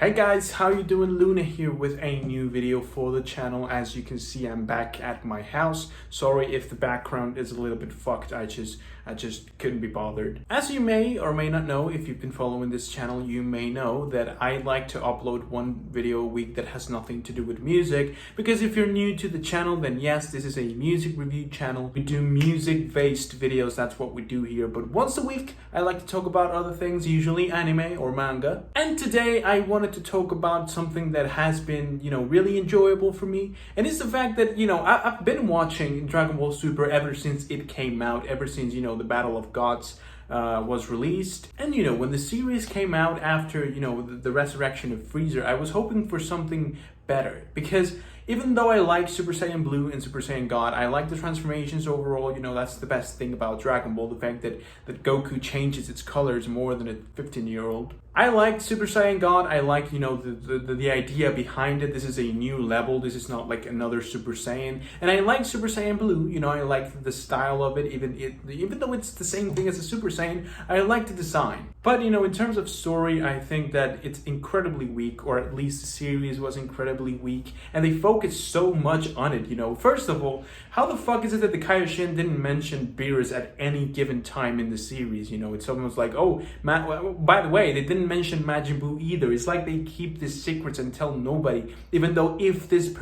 Hey guys, how you doing? Luna here with a new video for the channel. As you can see, I'm back at my house. Sorry if the background is a little bit fucked. I just couldn't be bothered. As you may or may not know, if you've been following this channel, you may know that I like to upload one video a week that has nothing to do with music. Because if you're new to the channel, then yes, this is a music review channel. We do music-based videos, that's what we do here. But once a week, I like to talk about other things, usually anime or manga. And today I wanted to talk about something that has been, really enjoyable for me. And it's the fact that, I've been watching Dragon Ball Super ever since it came out, ever since, the Battle of Gods was released. And when the series came out after the resurrection of Freezer, I was hoping for something better, because even though I like Super Saiyan Blue and Super Saiyan God, I like the transformations overall. That's the best thing about Dragon Ball, the fact that Goku changes its colors more than a 15-year-old. I like Super Saiyan God. I like, the idea behind it. This is a new level. This is not like another Super Saiyan. And I like Super Saiyan Blue. I like the style of it. Even though it's the same thing as a Super Saiyan, I like the design. But, in terms of story, I think that it's incredibly weak, or at least the series was incredibly weak. And they focused so much on it, First of all, how the fuck is it that the Kaioshin didn't mention Beerus at any given time in the series? It's almost like, oh, by the way, they didn't mention Majin Buu either. It's like they keep these secrets and tell nobody, even though if if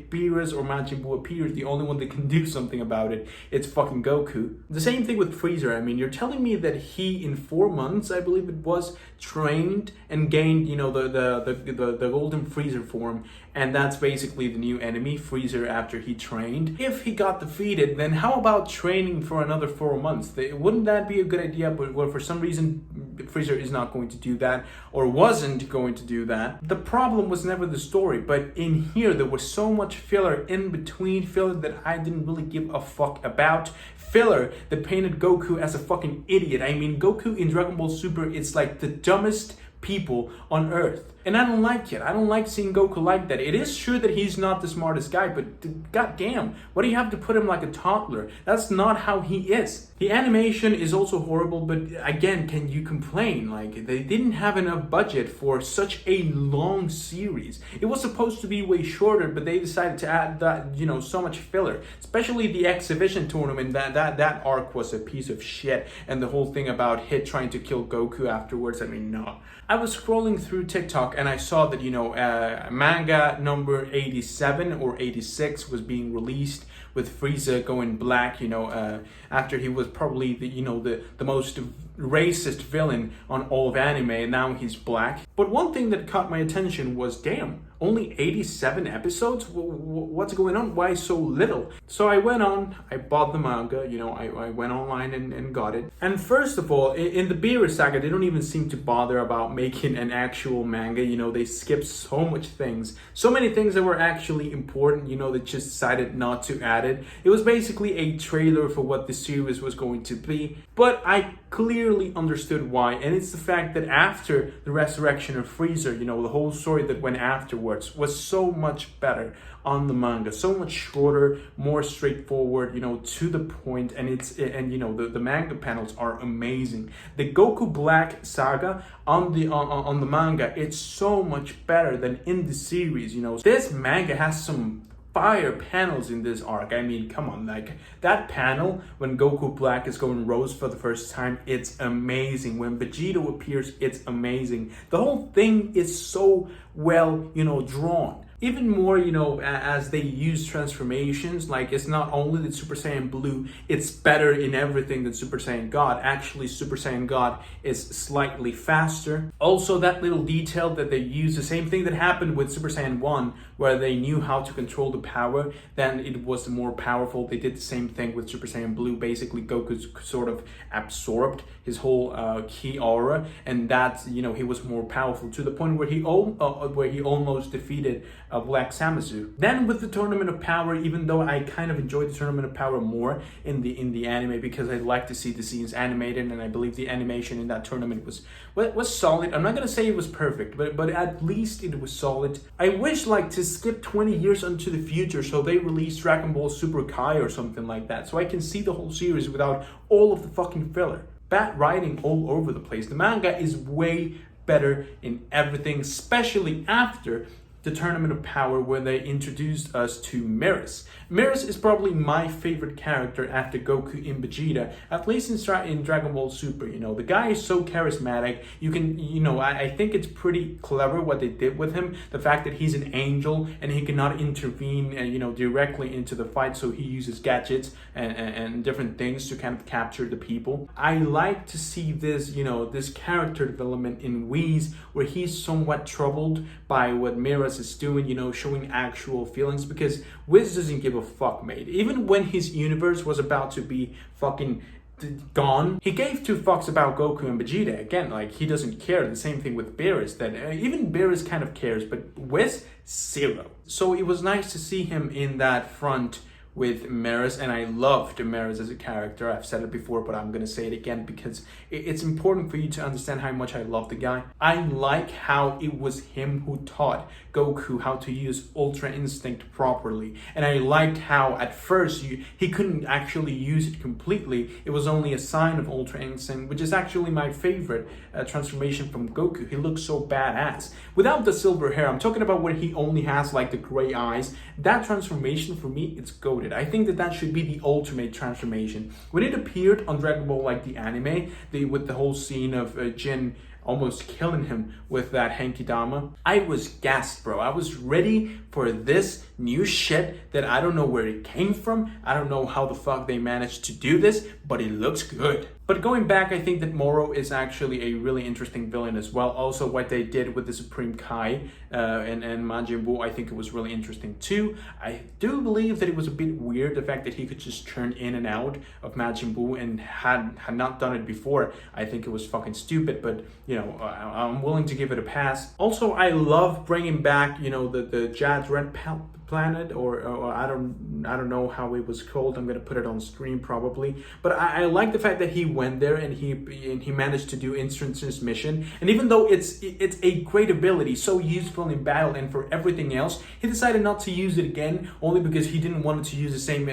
Beerus or Majin Buu appears, the only one that can do something about it, it's fucking Goku. The same thing with Freezer. You're telling me that he, in 4 months, I believe it was, trained and gained, the golden Freezer form, and that's basically the new enemy, Freezer, after he trained. If he got defeated, then how about training for another 4 months? Wouldn't that be a good idea? But for some reason, Freezer is not going to do that, or wasn't going to do that. The problem was never the story, but in here there was so much filler in between, filler that I didn't really give a fuck about, filler that painted Goku as a fucking idiot. Goku in Dragon Ball Super is like the dumbest people on Earth. And I don't like it. I don't like seeing Goku like that. It is true that he's not the smartest guy, but goddamn, what do you have to put him like a toddler? That's not how he is. The animation is also horrible, but again, can you complain? They didn't have enough budget for such a long series. It was supposed to be way shorter, but they decided to add that, so much filler. Especially the exhibition tournament, that arc was a piece of shit. And the whole thing about Hit trying to kill Goku afterwards, no. I was scrolling through TikTok and I saw that, manga number 87 or 86 was being released with Frieza going black, after he was probably the most racist villain on all of anime, and now he's black. But one thing that caught my attention was, damn, only 87 episodes? What's going on? Why so little? So I went on, I bought the manga, I went online and got it. And first of all, in the Beerus saga, they don't even seem to bother about making an actual manga. They skip so much things. So many things that were actually important, they just decided not to add it. It was basically a trailer for what the series was going to be. But I clearly understood why, and it's the fact that after the resurrection of Freezer, the whole story that went afterwards was so much better on the manga, so much shorter, more straightforward, to the point, and the manga panels are amazing. The Goku Black saga on the manga, it's so much better than in the series. This manga has some fire panels in this arc. Come on, that panel when Goku Black is going rose for the first time, it's amazing. When Vegeta appears, it's amazing. The whole thing is so well, drawn. Even more, as they use transformations, it's not only that Super Saiyan Blue, it's better in everything than Super Saiyan God. Actually, Super Saiyan God is slightly faster. Also, that little detail that they use, the same thing that happened with Super Saiyan 1, where they knew how to control the power, then it was more powerful. They did the same thing with Super Saiyan Blue. Basically, Goku sort of absorbed his whole ki aura, and that, he was more powerful to the point where he almost defeated Black Samasu. Then with the Tournament of Power, even though I kind of enjoyed the Tournament of Power more in the anime, because I like to see the scenes animated, and I believe the animation in that tournament was solid. I'm not gonna say it was perfect, but at least it was solid. I wish to skip 20 years into the future, so they release Dragon Ball Super Kai or something like that, so I can see the whole series without all of the fucking filler. Bad writing all over the place. The manga is way better in everything, especially after the Tournament of Power, where they introduced us to Miras. Miras is probably my favorite character after Goku and Vegeta, at least in Dragon Ball Super. You know, the guy is so charismatic. You can, I think it's pretty clever what they did with him. The fact that he's an angel and he cannot intervene, directly into the fight, so he uses gadgets and different things to kind of capture the people. I like to see this, this character development in Whis, where he's somewhat troubled by what Miras is doing, showing actual feelings, because Whis doesn't give a fuck, mate. Even when his universe was about to be fucking gone, he gave two fucks about Goku and Vegeta. Again, like, he doesn't care. The same thing with Beerus, that even Beerus kind of cares, but Whis, zero. So it was nice to see him in that front with Miras, and I loved Miras as a character. I've said it before, but I'm gonna say it again because it's important for you to understand how much I love the guy. I like how it was him who taught Goku how to use Ultra Instinct properly, and I liked how at first he couldn't actually use it completely. It was only a sign of Ultra Instinct, which is actually my favorite transformation from Goku. He looks so badass without the silver hair. I'm talking about where he only has like the gray eyes. That transformation, for me, it's goated. I think that should be the ultimate transformation. When it appeared on Dragon Ball, like the anime, with the whole scene of Jin almost killing him with that Henki Dama, I was gassed, bro. I was ready for this new shit that I don't know where it came from. I don't know how the fuck they managed to do this, but it looks good. But going back, I think that Moro is actually a really interesting villain as well. Also, what they did with the Supreme Kai and Majin Buu, I think it was really interesting too. I do believe that it was a bit weird, the fact that he could just turn in and out of Majin Buu and had not done it before. I think it was fucking stupid, but I'm willing to give it a pass. Also, I love bringing back, the Jad's Red Planet, or I don't know how it was called. I'm gonna put it on screen probably, but I like the fact that he went there and he managed to do instant transmission. And even though it's a great ability, so useful in battle and for everything else, he decided not to use it again, only because he didn't want to use the same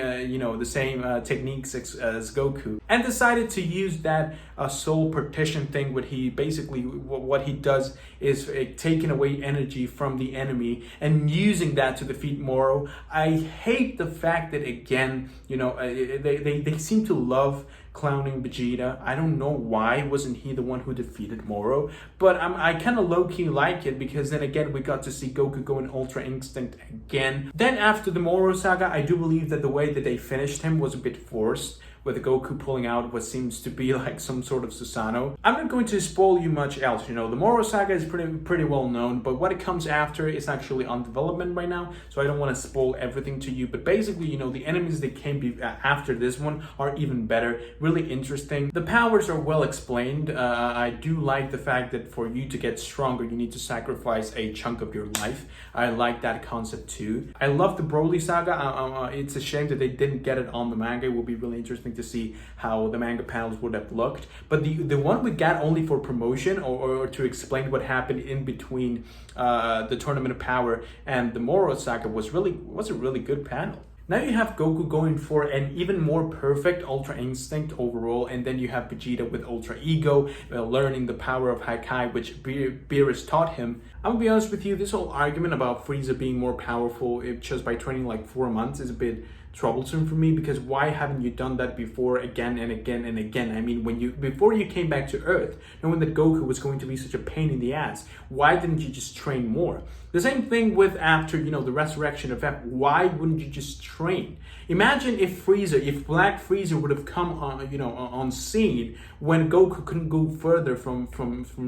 techniques as Goku, and decided to use that soul partition thing. What he does is taking away energy from the enemy and using that to defeat Moro. I hate the fact that, again, they seem to love clowning Vegeta. I don't know why wasn't he the one who defeated Moro, but I kind of low-key like it, because then again we got to see Goku go in Ultra Instinct again. Then after the Moro saga, I do believe that the way that they finished him was a bit forced, with Goku pulling out what seems to be like some sort of Susanoo. I'm not going to spoil you much else. The Moro saga is pretty well known, but what it comes after is actually on development right now, so I don't want to spoil everything to you. But basically, the enemies that came after this one are even better, really interesting. The powers are well explained. I do like the fact that for you to get stronger, you need to sacrifice a chunk of your life. I like that concept too. I love the Broly saga. It's a shame that they didn't get it on the manga. It will be really interesting to see how the manga panels would have looked. But the one we got only for promotion, or to explain what happened in between the Tournament of Power and the Moro saga was a really good panel. Now you have Goku going for an even more perfect Ultra Instinct overall, and then you have Vegeta with Ultra Ego, learning the power of Haikai, which Beerus taught him. I'm gonna be honest with you, this whole argument about Frieza being more powerful just by training like 4 months is a bit troublesome for me, because why haven't you done that before, again and again and again? I mean, before you came back to Earth, knowing that Goku was going to be such a pain in the ass, why didn't you just train more? The same thing with after, the resurrection of F. Why wouldn't you just train? Imagine if Black Frieza would have come on scene when Goku couldn't go further from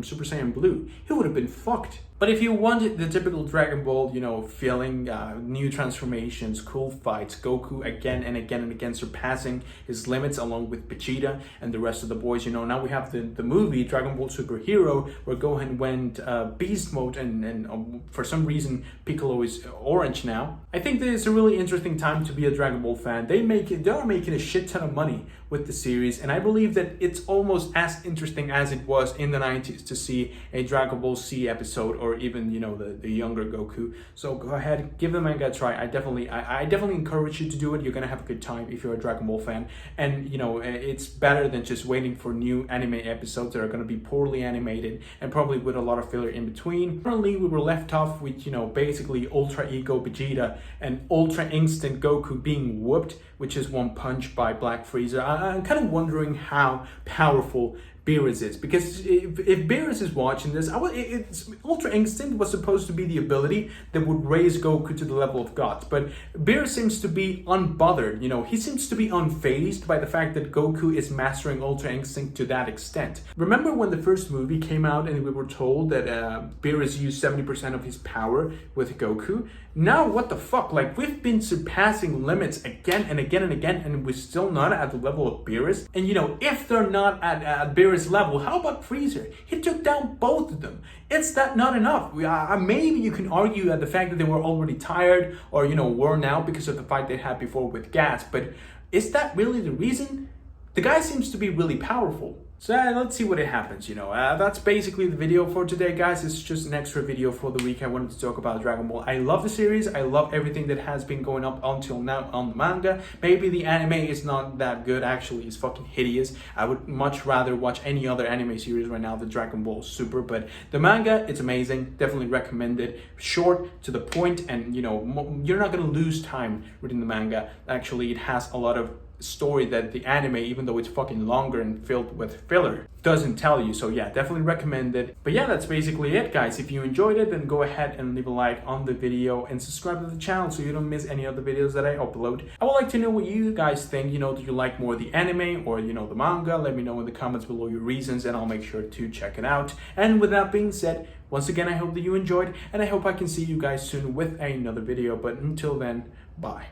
Super Saiyan Blue. He would have been fucked. But if you wanted the typical Dragon Ball, feeling, new transformations, cool fights, Goku again and again and again surpassing his limits along with Vegeta and the rest of the boys, now we have the movie Dragon Ball Super Hero, where Gohan went beast mode and for some reason Piccolo is orange now. I think that it's a really interesting time to be a Dragon Ball fan. They are making a shit ton of money with the series, and I believe that it's almost as interesting as it was in the 90s to see a Dragon Ball Z episode or or even, you know, the younger Goku. So go ahead, give the manga a try. I definitely encourage you to do it. You're gonna have a good time if you're a Dragon Ball fan. And, you know, it's better than just waiting for new anime episodes that are gonna be poorly animated and probably with a lot of filler in between. Currently, we were left off with, you know, basically Ultra Ego Vegeta and Ultra Instinct Goku being whooped, which is one punch by Black Frieza. I'm kind of wondering how powerful Beerus is, because if Beerus is watching this, Ultra Instinct was supposed to be the ability that would raise Goku to the level of gods, but Beerus seems to be unbothered. You know, he seems to be unfazed by the fact that Goku is mastering Ultra Instinct to that extent. Remember when the first movie came out and we were told that Beerus used 70% of his power with Goku? Now what the fuck? Like, we've been surpassing limits again and again and again, and we're still not at the level of Beerus. And you know, if they're not at Beerus level, how about Freezer? He took down both of them. It's that not enough? Maybe you can argue at the fact that they were already tired or, you know, worn out because of the fight they had before with Gas, but is that really the reason? The guy seems to be really powerful. So let's see what it happens, you know. That's basically the video for today, guys. It's just an extra video for the week. I wanted to talk about Dragon Ball. I love the series. I love everything that has been going up until now on the manga. Maybe the anime is not that good. Actually, it's fucking hideous. I would much rather watch any other anime series right now than Dragon Ball Super. But the manga, it's amazing. Definitely recommend it. Short, to the point, and, you know, you're not going to lose time reading the manga. Actually, it has a lot of story that the anime, even though it's fucking longer and filled with filler, doesn't tell you. So yeah, definitely recommend it. But yeah, that's basically it, guys. If you enjoyed it, then go ahead and leave a like on the video and subscribe to the channel so you don't miss any of the videos that I upload. I would like to know what you guys think. You know, do you like more the anime or, you know, the manga? Let me know in the comments below your reasons and I'll make sure to check it out. And with that being said, once again, I hope that you enjoyed and I hope I can see you guys soon with another video. But until then, bye.